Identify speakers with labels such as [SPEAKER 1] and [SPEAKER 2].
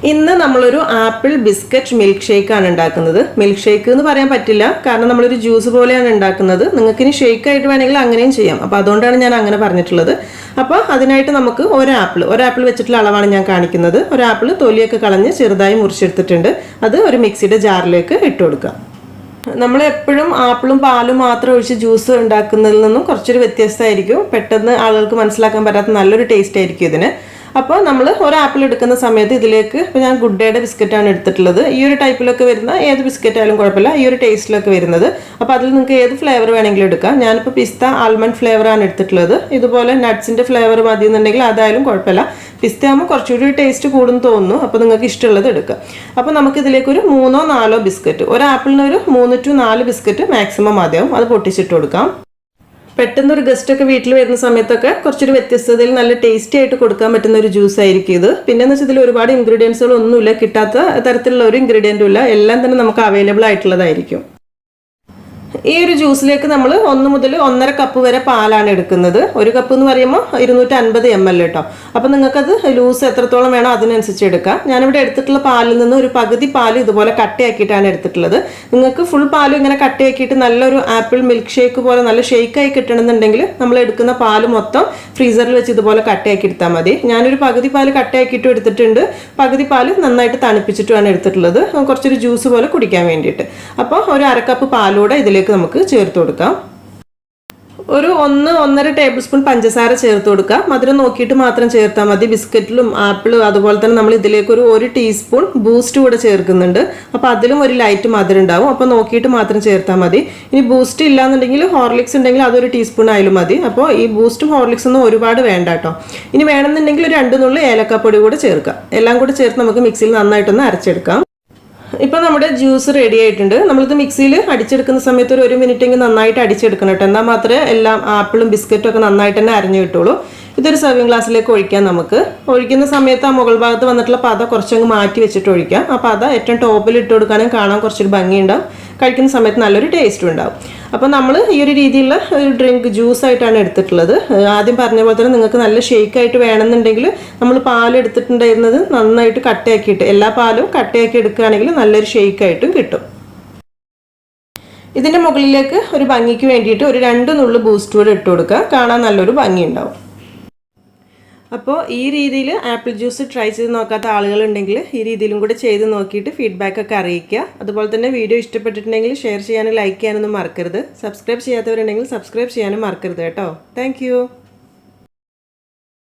[SPEAKER 1] ഇന്ന് നമ്മളൊരു apple biscuit milk shake ആണ് ഉണ്ടാക്കുന്നത്. മിൽക്ക് ഷേക്ക് എന്ന് പറയാൻ പറ്റില്ല, കാരണം നമ്മളൊരു ജ്യൂസ് പോലെയാണ് ഉണ്ടാക്കുന്നത്. നിങ്ങൾക്ക് ഇനി ഷേക്ക് ആയിട്ട് വേണമെങ്കിൽ അങ്ങനെയും ചെയ്യാം. അപ്പോൾ അതുകൊണ്ടാണ് ഞാൻ അങ്ങനെ പറഞ്ഞിട്ടുള്ളത്. അപ്പോൾ അതിനായിട്ട് നമുക്ക് ഒരു ആപ്പിൾ വെച്ചിട്ടുള്ള അളവാണ് ഞാൻ കാണിക്കുന്നത്. ഒരു ആപ്പിൾ തൊലിയൊക്കെ കളഞ്ഞ് ചെറുതായി മുറിച്ചെടുത്തിട്ടുണ്ട്. അത് ഒരു മിക്സിയുടെ ജാറിലേക്ക് ഇട്ട് കൊടുക്കാം. നമ്മൾ എപ്പോഴും ആപ്പിളും പാലും മാത്രം ഒഴിച്ച് ജ്യൂസ് ഉണ്ടാക്കുന്നതിൽ നിന്നും കുറച്ചൊരു വ്യത്യസ്തമായിരിക്കും. പെട്ടെന്ന് ആളുകൾക്ക് മനസ്സിലാക്കാൻ പറ്റാത്ത നല്ലൊരു ടേസ്റ്റ് ആയിരിക്കും ഇതിന്. അപ്പോൾ നമ്മൾ ഒരു ആപ്പിൾ എടുക്കുന്ന സമയത്ത് ഇതിലേക്ക് ഇപ്പോൾ ഞാൻ ഗുഡ് ഡേയുടെ ബിസ്ക്കറ്റാണ് എടുത്തിട്ടുള്ളത്. ഈ ഒരു ടൈപ്പിലൊക്കെ വരുന്ന ഏത് ബിസ്ക്കറ്റ് ആയാലും കുഴപ്പമില്ല, ഈ ഒരു ടേസ്റ്റിലൊക്കെ വരുന്നത്. അപ്പോൾ അതിൽ നിങ്ങൾക്ക് ഏത് ഫ്ലേവർ വേണമെങ്കിലും എടുക്കാം. ഞാനിപ്പോൾ പിസ്ത ആൽമണ്ട് ഫ്ലേവറാണ് എടുത്തിട്ടുള്ളത്. ഇതുപോലെ നട്ട്സിൻ്റെ ഫ്ലേവർ മതി എന്നുണ്ടെങ്കിൽ അതായാലും കുഴപ്പമില്ല. പിസ്ത ആകുമ്പോൾ കുറച്ചുകൂടി ടേസ്റ്റ് കൂടും തോന്നുന്നു. അപ്പോൾ നിങ്ങൾക്ക് ഇഷ്ടമുള്ളത് എടുക്കുക. അപ്പോൾ നമുക്ക് ഇതിലേക്കൊരു 3-4 ബിസ്ക്കറ്റ്, ഒരു ആപ്പിളിന് ഒരു 3 to 4 ബിസ്ക്കറ്റ് മാക്സിമം മതിയാവും. അത് പൊട്ടിച്ചിട്ട് കൊടുക്കാം. പെട്ടെന്ന് ഒരു ഗസ്റ്റൊക്കെ വീട്ടിൽ വരുന്ന സമയത്തൊക്കെ കുറച്ചൊരു വ്യത്യസ്തതയിൽ നല്ല ടേസ്റ്റി ആയിട്ട് കൊടുക്കാൻ പറ്റുന്ന ഒരു ജ്യൂസ് ആയിരിക്കും ഇത്. പിന്നെന്ന് വെച്ചാൽ ഇതിൽ ഒരുപാട് ഇൻഗ്രീഡിയൻസുകളൊന്നുമില്ല, കിട്ടാത്ത തരത്തിലുള്ള ഒരു ഇൻഗ്രീഡിയൻറ്റും ഇല്ല. എല്ലാം തന്നെ നമുക്ക് അവൈലബിൾ ആയിട്ടുള്ളതായിരിക്കും. ഈ ഒരു ജ്യൂസിലേക്ക് നമ്മൾ 1 മുതൽ 1.5 കപ്പ് വരെ പാലാണ് എടുക്കുന്നത്. ഒരു കപ്പ് എന്ന് പറയുമ്പോൾ 250 ml കേട്ടോ. അപ്പോൾ നിങ്ങൾക്കത് ലൂസ് എത്രത്തോളം വേണോ അതിനനുസരിച്ച് എടുക്കാം. ഞാനിവിടെ എടുത്തിട്ടുള്ള പാലിൽ നിന്ന് ഒരു പകുതി പാൽ ഇതുപോലെ കട്ടയാക്കിയിട്ടാണ് എടുത്തിട്ടുള്ളത്. നിങ്ങൾക്ക് ഫുൾ പാലും ഇങ്ങനെ കട്ടയാക്കിയിട്ട് നല്ലൊരു ആപ്പിൾ മിൽക്ക് ഷേക്ക് പോലെ നല്ല ഷേക്കായി കിട്ടണമെന്നുണ്ടെങ്കിൽ നമ്മൾ എടുക്കുന്ന പാൽ മൊത്തം ഫ്രീസറിൽ വെച്ച് ഇതുപോലെ കട്ടയാക്കി എടുത്താൽ മതി. ഞാനൊരു പകുതി പാൽ കട്ടയാക്കിയിട്ടും എടുത്തിട്ടുണ്ട്. പകുതി പാൽ നന്നായിട്ട് തണുപ്പിച്ചിട്ടുമാണ് എടുത്തിട്ടുള്ളത്, കുറച്ചൊരു ജ്യൂസ് പോലെ കുടിക്കാൻ വേണ്ടിയിട്ട്. അപ്പോൾ ഒരു 1/2 കപ്പ് പാലൂടെ ഇതിലേക്ക് നമുക്ക് ചേർത്ത് കൊടുക്കാം. ഒരു 1-1.5 ടേബിൾ സ്പൂൺ പഞ്ചസാര ചേർത്ത് കൊടുക്കാം. മധുരം നോക്കിയിട്ട് മാത്രം ചേർത്താൽ മതി. ബിസ്ക്കറ്റിലും ആപ്പിളും അതുപോലെ തന്നെ നമ്മൾ ഇതിലേക്ക് ഒരു 1 ടീസ്പൂൺ ബൂസ്റ്റ് കൂടെ ചേർക്കുന്നുണ്ട്. അപ്പോൾ അതിലും ഒരു ലൈറ്റ് മധുരം ഉണ്ടാവും. അപ്പോൾ നോക്കിയിട്ട് മാത്രം ചേർത്താൽ മതി. ഇനി ബൂസ്റ്റ് ഇല്ലാന്നുണ്ടെങ്കിൽ ഹോർലിക്സ് ഉണ്ടെങ്കിൽ അതൊരു ടീസ്പൂൺ ആയാലും മതി. അപ്പോൾ ഈ ബൂസ്റ്റും ഹോർലിക്സ് ഒന്നും ഒരുപാട് വേണ്ട കേട്ടോ. ഇനി വേണമെന്നുണ്ടെങ്കിൽ 2 നുള്ളി ഏലക്കാപ്പൊടി കൂടെ ചേർക്കാം. എല്ലാം കൂടെ ചേർത്ത് നമുക്ക് മിക്സിയിൽ നന്നായിട്ടൊന്ന് അരച്ചെടുക്കാം. ഇപ്പോൾ നമ്മുടെ ജ്യൂസ് റെഡി ആയിട്ടുണ്ട്. നമ്മളിത് മിക്സിയിൽ അടിച്ചെടുക്കുന്ന സമയത്ത് ഒരു 1 മിനിറ്റെങ്കിൽ നന്നായിട്ട് അടിച്ചെടുക്കണം കേട്ടോ. എന്നാൽ മാത്രമേ എല്ലാം ആപ്പിളും ബിസ്ക്കറ്റും ഒക്കെ നന്നായിട്ട് തന്നെ അരഞ്ഞു കിട്ടുള്ളൂ. ഇതൊരു സർവിങ് ഗ്ലാസ്സിലേക്ക് ഒഴിക്കാം. നമുക്ക് ഒഴിക്കുന്ന സമയത്ത് ആ മുകൾ ഭാഗത്ത് വന്നിട്ടുള്ള പത കുറച്ചങ്ങ് മാറ്റി വെച്ചിട്ട് ഒഴിക്കാം. ആ പത ഏറ്റവും ടോപ്പിൽ ഇട്ട് കൊടുക്കാനും കാണാൻ കുറച്ചൊരു ഭംഗിയുണ്ടാവും. കഴിക്കുന്ന സമയത്ത് നല്ലൊരു ടേസ്റ്റും ഉണ്ടാവും. അപ്പോൾ നമ്മൾ ഈ ഒരു രീതിയിലുള്ള ഒരു ഡ്രിങ്ക് ജ്യൂസ് ആയിട്ടാണ് എടുത്തിട്ടുള്ളത്. ആദ്യം പറഞ്ഞ പോലെ തന്നെ നിങ്ങൾക്ക് നല്ല ഷേക്കായിട്ട് വേണമെന്നുണ്ടെങ്കിൽ നമ്മൾ പാൽ എടുത്തിട്ടുണ്ടായിരുന്നത് നന്നായിട്ട് കട്ടയാക്കിയിട്ട് എല്ലാ പാലും കട്ടയാക്കി എടുക്കുകയാണെങ്കിൽ നല്ലൊരു ഷേക്കായിട്ടും കിട്ടും. ഇതിൻ്റെ മുകളിലേക്ക് ഒരു ഭംഗിക്ക് വേണ്ടിയിട്ട് ഒരു 2 നുള്ളു ബൂസ്റ്റ് കൂടെ ഇട്ട് കൊടുക്കുക. കാണാൻ നല്ലൊരു ഭംഗി ഉണ്ടാവും. അപ്പോൾ ഈ രീതിയിൽ ആപ്പിൾ ജ്യൂസ് ട്രൈ ചെയ്ത് നോക്കാത്ത ആളുകളുണ്ടെങ്കിൽ ഈ രീതിയിലും കൂടെ ചെയ്ത് നോക്കിയിട്ട് ഫീഡ്ബാക്കൊക്കെ അറിയിക്കുക. അതുപോലെ തന്നെ വീഡിയോ ഇഷ്ടപ്പെട്ടിട്ടുണ്ടെങ്കിൽ ഷെയർ ചെയ്യാനും ലൈക്ക് ചെയ്യാനൊന്നും മറക്കരുത്. സബ്സ്ക്രൈബ് ചെയ്യാത്തവരുണ്ടെങ്കിൽ സബ്സ്ക്രൈബ് ചെയ്യാനും മറക്കരുത് കേട്ടോ. താങ്ക്